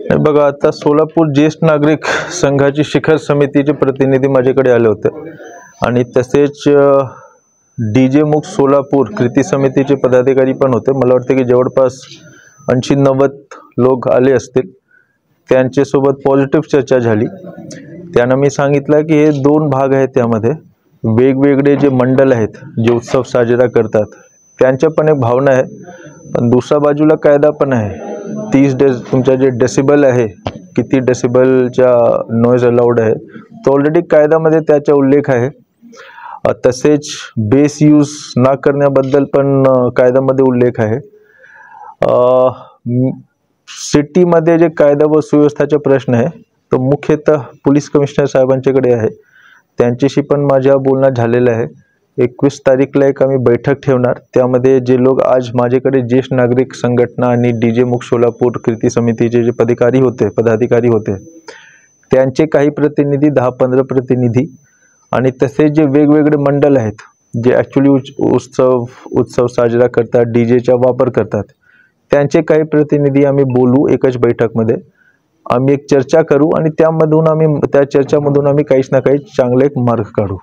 बघा, आता सोलापूर ज्येष्ठ नागरिक संघाची शिखर समितीचे प्रतिनिधी माझ्याकडे आले होते आणि तसेच डीजे मुख सोलापूर कृती समितीचे पदाधिकारी पण होते. मला वाटते की जवळपास 80-90 लोक आले असतील. त्यांच्यासोबत पॉझिटिव्ह चर्चा झाली. त्यांना मी सांगितलं की हे 2 भाग आहेत, त्यामध्ये वेगवेगळे जे मंडळ आहेत जे उत्सव साजरा करतात त्यांच्या पण एक भावना आहे, पण दुसऱ्या बाजूला कायदा पण आहे. 30 तुमचा जे डेसिबल आहे, किती डेसिबलच्या नॉइज अलाउड आहे, तो ऑलरेडी कायद्यामध्ये त्याचा उल्लेख आहे. तसेच बेस यूज न करण्याबद्दल पण कायद्यामध्ये उल्लेख आहे. सिटीमध्ये जे कायदा व सुव्यवस्थेचा प्रश्न आहे तो मुख्यतः पोलीस कमिशनर साहेबांच्याकडे आहे. त्यांच्याशी पण माझ्या बोलणं झालेलं आहे. 21 तारीखला एक आम्ही बैठक ठेवणार. त्यामध्ये जे लोक आज माझ्याकडे ज्येष्ठ नागरिक संघटना आणि डीजे मुख सोलापूर कृती समितीचे जे पदाधिकारी होते त्यांचे काही प्रतिनिधी, 10-15 प्रतिनिधी आणि तसेच जे वेगवेगळे मंडळ आहेत जे ॲक्च्युली उत्सव साजरा करतात, डीजेचा वापर करतात, त्यांचे काही प्रतिनिधी आम्ही बोलू. एकच बैठकमध्ये आम्ही एक चर्चा करू आणि त्या चर्चामधून आम्ही काहीच ना काही चांगले एक मार्ग काढू.